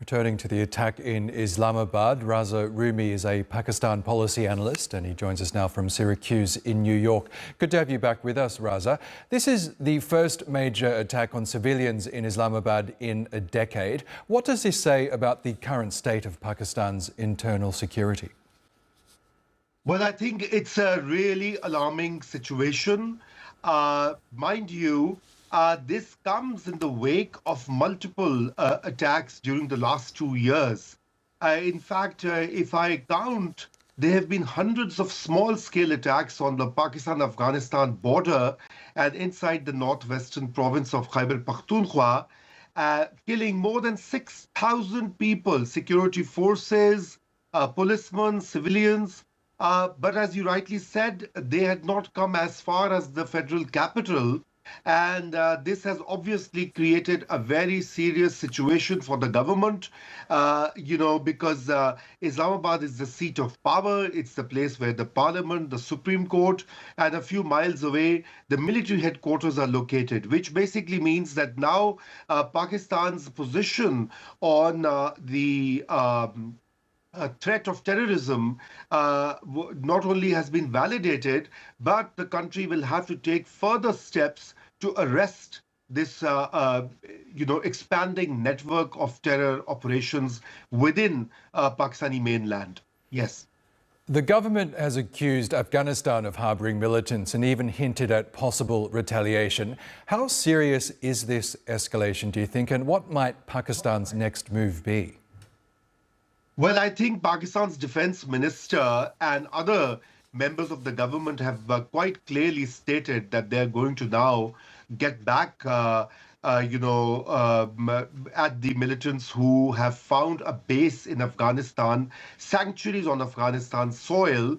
Returning to the attack in Islamabad, Raza Rumi is a Pakistan policy analyst and he joins us now from Syracuse in New York. Good to have you back with us, Raza. This is the first major attack on civilians in Islamabad in a decade. What does this say about the current state of Pakistan's internal security? Well, I think it's a really alarming situation. Mind you, this comes in the wake of multiple attacks during the last 2 years. In fact, if I count, there have been hundreds of small-scale attacks on the Pakistan-Afghanistan border and inside the northwestern province of Khyber Pakhtunkhwa, killing more than 6,000 people, security forces, policemen, civilians. But as you rightly said, they had not come as far as the federal capital. And this has obviously created a very serious situation for the government, because Islamabad is the seat of power. It's the place where the parliament, the Supreme Court, and a few miles away, the military headquarters are located, which basically means that now Pakistan's position on the threat of terrorism not only has been validated, but the country will have to take further steps to arrest this, expanding network of terror operations within Pakistani mainland. Yes. The government has accused Afghanistan of harbouring militants and even hinted at possible retaliation. How serious is this escalation, do you think, and what might Pakistan's next move be? Well, I think Pakistan's defense minister and other members of the government have quite clearly stated that they're going to now get back, at the militants who have found a base in Afghanistan, sanctuaries on Afghanistan soil.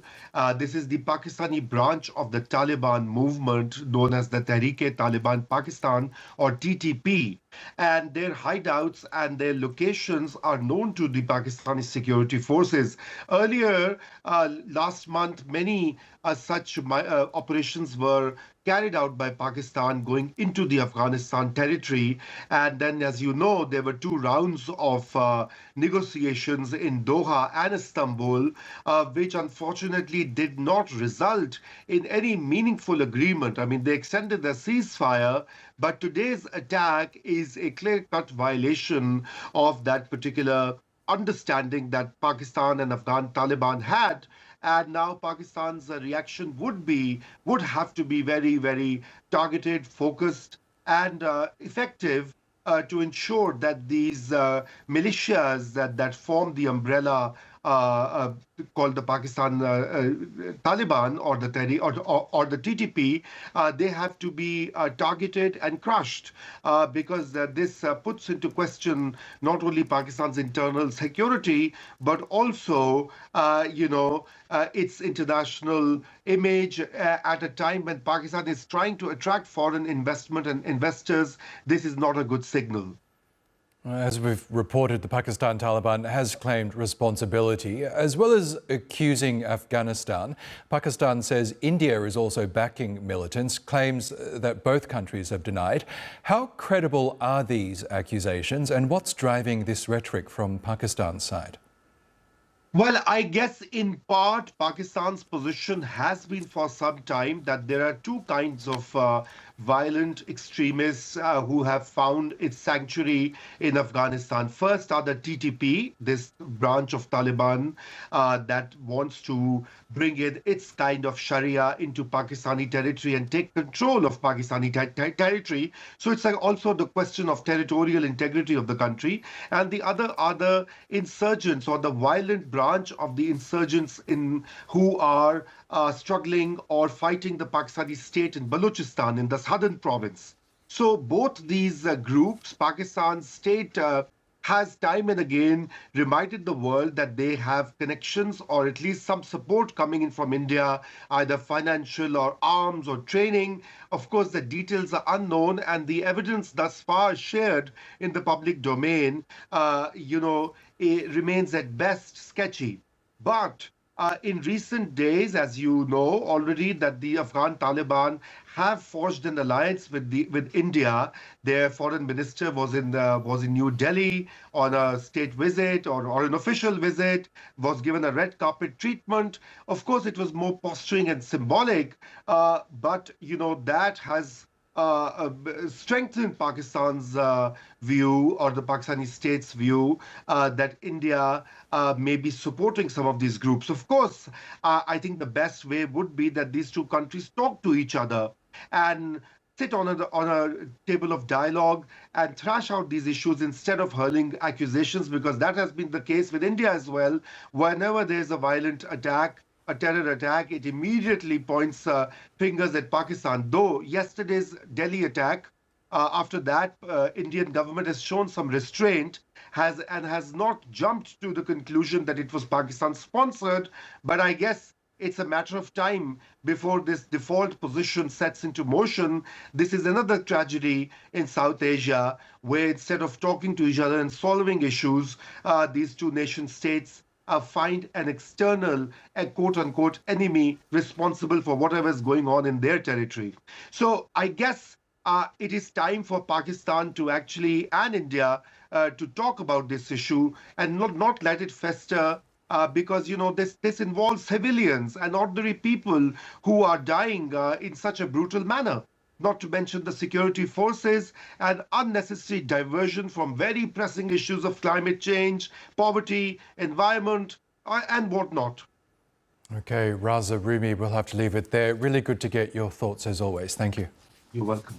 This is the Pakistani branch of the Taliban movement known as the Tehreek-e-Taliban Pakistan, or TTP. And their hideouts and their locations are known to the Pakistani security forces. Earlier, last month, many such operations were carried out by Pakistan going into the Afghanistan territory. And then, as you know, there were 2 rounds of negotiations in Doha and Istanbul, which unfortunately did not result in any meaningful agreement. I mean, they extended the ceasefire, but today's attack is a clear-cut violation of that particular understanding that Pakistan and Afghan Taliban had. And now Pakistan's reaction would have to be very, very targeted, focused, and effective to ensure that these militias that form the umbrella called the Pakistan Taliban or the TTP, they have to be targeted and crushed because this puts into question not only Pakistan's internal security, but also, its international image at a time when Pakistan is trying to attract foreign investment and investors. This is not a good signal. As we've reported, the Pakistan Taliban has claimed responsibility, as well as accusing Afghanistan. Pakistan says India is also backing militants, claims that both countries have denied. How credible are these accusations, and what's driving this rhetoric from Pakistan's side? Well, I guess in part, Pakistan's position has been for some time that there are 2 kinds of violent extremists who have found its sanctuary in Afghanistan. First are the TTP, this branch of Taliban that wants to bring in its kind of Sharia into Pakistani territory and take control of Pakistani territory. So it's also the question of territorial integrity of the country. And the other are the insurgents, or the violent branch of the insurgents who are struggling or fighting the Pakistani state in Balochistan, in the southern province. So both these groups, Pakistan's state has time and again reminded the world that they have connections or at least some support coming in from India, either financial or arms or training. Of course, the details are unknown, and the evidence thus far shared in the public domain, it remains at best sketchy. But In recent days, as you know already, that the Afghan Taliban have forged an alliance with India. Their foreign minister was in New Delhi on a state visit or an official visit, was given a red carpet treatment. Of course, it was more posturing and symbolic, but that has strengthened Pakistan's view, or the Pakistani state's view, that India may be supporting some of these groups. Of course, I think the best way would be that these two countries talk to each other and sit on a table of dialogue and thrash out these issues instead of hurling accusations, because that has been the case with India as well. Whenever there's a violent attack, a terror attack, it immediately points fingers at Pakistan. Though yesterday's Delhi attack, after that, Indian government has shown some restraint, has not jumped to the conclusion that it was Pakistan sponsored. But I guess it's a matter of time before this default position sets into motion. This is another tragedy in South Asia, where instead of talking to each other and solving issues, these two nation states find an external, a quote unquote, enemy responsible for whatever is going on in their territory. So I guess it is time for Pakistan to actually, and India, to talk about this issue and not let it fester. Because this involves civilians and ordinary people who are dying in such a brutal manner, not to mention the security forces and unnecessary diversion from very pressing issues of climate change, poverty, environment, and whatnot. Okay, Raza Rumi, we'll have to leave it there. Really good to get your thoughts as always. Thank you. You're welcome.